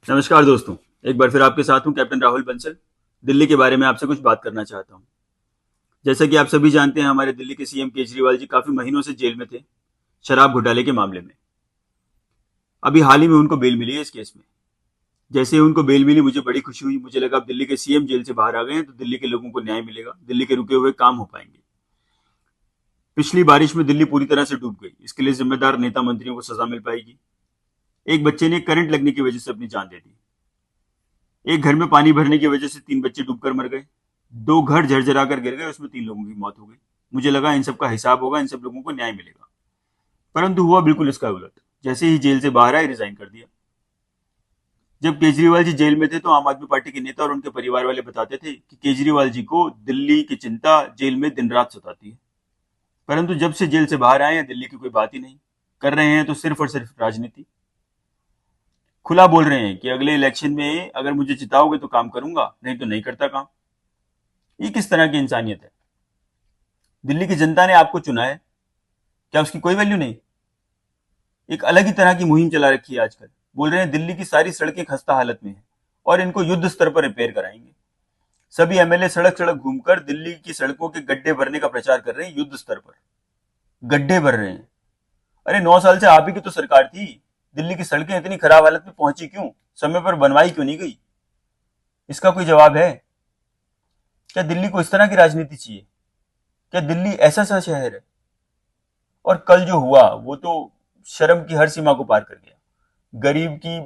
नमस्कार दोस्तों। एक बार फिर आपके साथ हूं कैप्टन राहुल बंसल। दिल्ली के बारे में आपसे कुछ बात करना चाहता हूं। जैसा कि आप सभी जानते हैं, हमारे दिल्ली के सीएम केजरीवाल जी काफी महीनों से जेल में थे, शराब घोटाले के मामले में। अभी हाल ही में उनको बेल मिली है इस केस में। जैसे ही उनको बेल मिली, मुझे बड़ी खुशी हुई। मुझे लगा अब दिल्ली के सीएम जेल से बाहर आ गए हैं तो दिल्ली के लोगों को न्याय मिलेगा, दिल्ली के रुके हुए काम हो पाएंगे। पिछली बारिश में दिल्ली पूरी तरह से डूब गई, इसके लिए जिम्मेदार नेता मंत्रियों को सजा मिल पाएगी। एक बच्चे ने करंट लगने की वजह से अपनी जान दे दी। एक घर में पानी भरने की वजह से 3 बच्चे डूबकर मर गए। 2 घर झरझरा कर गिर गए, उसमें 3 लोगों की मौत हो गई। मुझे लगा इन सब का हिसाब होगा, इन सब लोगों को न्याय मिलेगा। परंतु हुआ बिल्कुल इसका उलट। जैसे ही जेल से बाहर आए, रिजाइन कर दिया। जब केजरीवाल जी जेल में थे तो आम आदमी पार्टी के नेता और उनके परिवार वाले बताते थे कि केजरीवाल जी को दिल्ली की चिंता जेल में दिन रात सताती है। परंतु जब से जेल से बाहर आए हैं, दिल्ली की कोई बात ही नहीं। कर रहे हैं तो सिर्फ और सिर्फ राजनीति। खुला बोल रहे हैं कि अगले इलेक्शन में अगर मुझे जिताओगे तो काम करूंगा, नहीं तो नहीं करता काम। ये किस तरह की इंसानियत है? दिल्ली की जनता ने आपको चुना है, क्या उसकी कोई वैल्यू नहीं? एक अलग ही तरह की मुहिम चला रखी है आजकल। बोल रहे हैं दिल्ली की सारी सड़कें खस्ता हालत में हैं और इनको युद्ध स्तर पर रिपेयर कराएंगे। सभी एमएलए सड़क सड़क घूमकर दिल्ली की सड़कों के गड्ढे भरने का प्रचार कर रहे हैं। युद्ध स्तर पर गड्ढे भर रहे हैं। अरे 9 साल से आप ही की तो सरकार थी। दिल्ली की सड़कें इतनी खराब हालत में पहुंची क्यों? समय पर बनवाई क्यों नहीं गई? इसका कोई जवाब है? क्या दिल्ली को इस तरह की राजनीति चाहिए? क्या दिल्ली ऐसा सा शहर है? और कल जो हुआ वो तो शर्म की हर सीमा को पार कर गया। गरीब की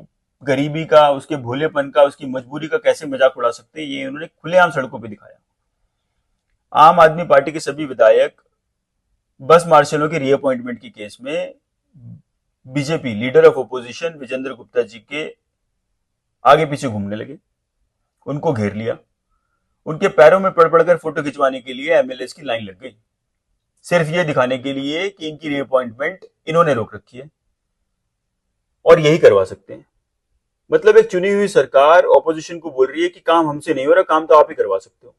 गरीबी का, उसके भोलेपन का, उसकी मजबूरी का कैसे मजाक उड़ा सकते हैं, ये उन्होंने खुलेआम सड़कों पर दिखाया। आम आदमी पार्टी के सभी विधायक बस मार्शलों के रीअपॉइंटमेंट की केस में BJP leader of opposition Vijender Gupta ji के आगे पीछे घूमने लगे। उनको घेर लिया। उनके पैरों में पड़ पड़कर फोटो खिंचवाने के लिए एमएलए की लाइन लग गई, सिर्फ ये दिखाने के लिए कि इनकी रीअपॉइंटमेंट इन्होंने रोक रखी है और यही करवा सकते हैं। मतलब एक चुनी हुई सरकार ऑपोजिशन को बोल रही है कि काम हमसे नहीं हो रहा, काम तो आप ही करवा सकते हो।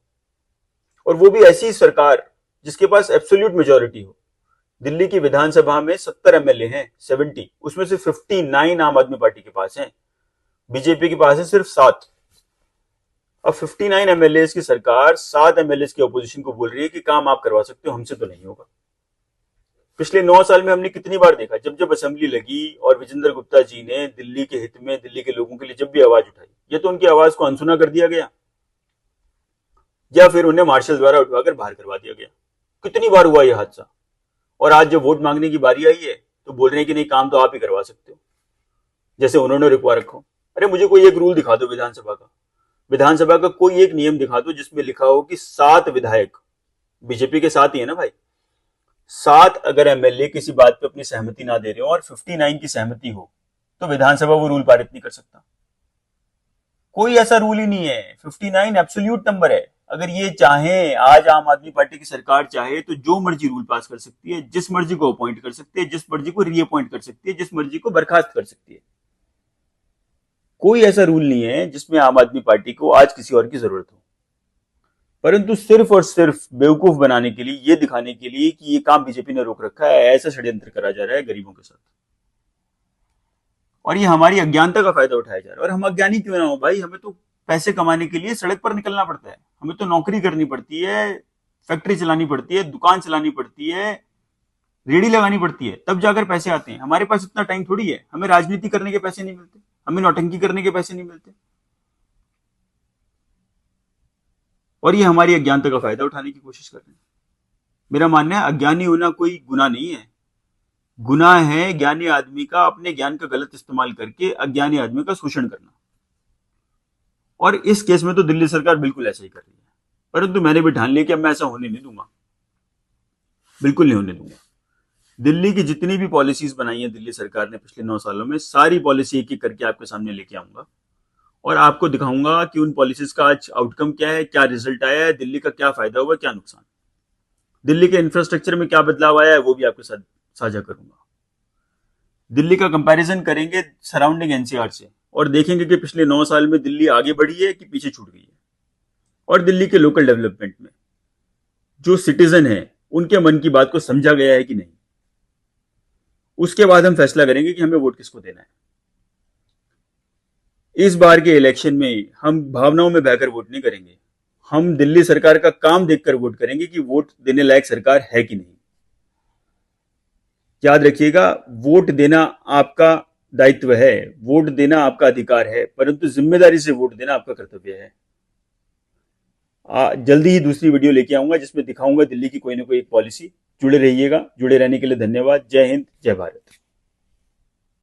और वो भी ऐसी सरकार जिसके पास एब्सोल्यूट मेजोरिटी हो। दिल्ली की विधानसभा में 70 एमएलए हैं, 70, उसमें से 59 आम आदमी पार्टी के पास हैं। बीजेपी के पास है सिर्फ 7। अब 59 एमएलए की सरकार 7 एमएलए की ऑपोजिशन को बोल रही है कि काम आप करवा सकते हो, हमसे तो नहीं होगा। पिछले 9 साल में हमने कितनी बार देखा, जब जब असेंबली लगी और विजेंद्र गुप्ता जी ने दिल्ली के हित में, दिल्ली के लोगों के लिए जब भी आवाज उठाई, या तो उनकी आवाज को अनसुना कर दिया गया या फिर उन्हें मार्शल द्वारा उठवाकर बाहर करवा दिया गया। कितनी बार हुआ यह हादसा। और आज जब वोट मांगने की बारी आई है तो बोल रहे हैं कि नहीं, काम तो आप ही करवा सकते हो, जैसे उन्होंने रुकवा रखो। अरे मुझे कोई एक रूल दिखा दो विधानसभा का। विधानसभा का कोई एक नियम दिखा दो जिसमें लिखा हो कि 7 विधायक, बीजेपी के 7 ही है ना भाई, 7 अगर एमएलए किसी बात पे अपनी सहमति ना दे रहे हो और 59 की सहमति हो, तो विधानसभा वो रूल पारित नहीं कर सकता। कोई ऐसा रूल ही नहीं है। 59 एब्सोल्यूट नंबर है। अगर ये चाहे, आज आम आदमी पार्टी की सरकार चाहे तो जो मर्जी रूल पास कर सकती है, जिस मर्जी को अपॉइंट कर सकती है, जिस मर्जी को रीअपॉइंट कर सकती है, जिस मर्जी को बर्खास्त कर सकती है। कोई ऐसा रूल नहीं है जिसमें आम आदमी पार्टी को आज किसी और की जरूरत हो। परंतु सिर्फ और सिर्फ बेवकूफ बनाने के लिए, ये दिखाने के लिए कि ये काम बीजेपी ने रोक रखा है, ऐसा षड्यंत्र करा जा रहा है गरीबों के साथ। और ये हमारी अज्ञानता का फायदा उठाया जा रहा है। और हम अज्ञानी क्यों ना हो भाई, हमें तो पैसे कमाने के लिए सड़क पर निकलना पड़ता है, हमें तो नौकरी करनी पड़ती है, फैक्ट्री चलानी पड़ती है, दुकान चलानी पड़ती है, रेडी लगानी पड़ती है, तब जाकर पैसे आते हैं। हमारे पास इतना टाइम थोड़ी है। हमें राजनीति करने के पैसे नहीं मिलते, हमें नौटंकी करने के पैसे नहीं मिलते। और ये हमारी अज्ञानता का फायदा उठाने की कोशिश कर रहे हैं। मेरा मानना है अज्ञानी होना कोई गुनाह नहीं है। गुनाह है ज्ञानी आदमी का अपने ज्ञान का गलत इस्तेमाल करके अज्ञानी आदमी का शोषण करना। और इस केस में तो दिल्ली सरकार बिल्कुल ऐसा ही कर रही है। परंतु मैंने भी ठान लिया कि अब मैं ऐसा होने नहीं दूंगा, बिल्कुल नहीं होने दूंगा। दिल्ली की जितनी भी पॉलिसीज बनाई है दिल्ली सरकार ने पिछले 9 सालों में, सारी पॉलिसी एक एक करके आपके सामने लेके आऊंगा और आपको दिखाऊंगा कि उन पॉलिसीज का आज आउटकम क्या है, क्या रिजल्ट आया है, दिल्ली का क्या फायदा हुआ, क्या नुकसान, दिल्ली के इंफ्रास्ट्रक्चर में क्या बदलाव आया है, वो भी आपके साथ साझा करूंगा। दिल्ली का कंपैरिजन करेंगे सराउंडिंग एनसीआर से और देखेंगे कि पिछले 9 साल में दिल्ली आगे बढ़ी है कि पीछे छूट गई है। और दिल्ली के लोकल डेवलपमेंट में जो सिटीजन है उनके मन की बात को समझा गया है कि नहीं। उसके बाद हम फैसला करेंगे कि हमें वोट किसको देना है। इस बार के इलेक्शन में हम भावनाओं में बहकर वोट नहीं करेंगे। हम दिल्ली सरकार का काम देखकर वोट करेंगे कि वोट देने लायक सरकार है कि नहीं। याद रखिएगा, वोट देना आपका दायित्व है, वोट देना आपका अधिकार है, परंतु जिम्मेदारी से वोट देना आपका कर्तव्य है। जल्दी ही दूसरी वीडियो लेके आऊंगा जिसमें दिखाऊंगा दिल्ली की कोई ना कोई एक पॉलिसी। जुड़े रहिएगा। जुड़े रहने के लिए धन्यवाद। जय हिंद, जय भारत।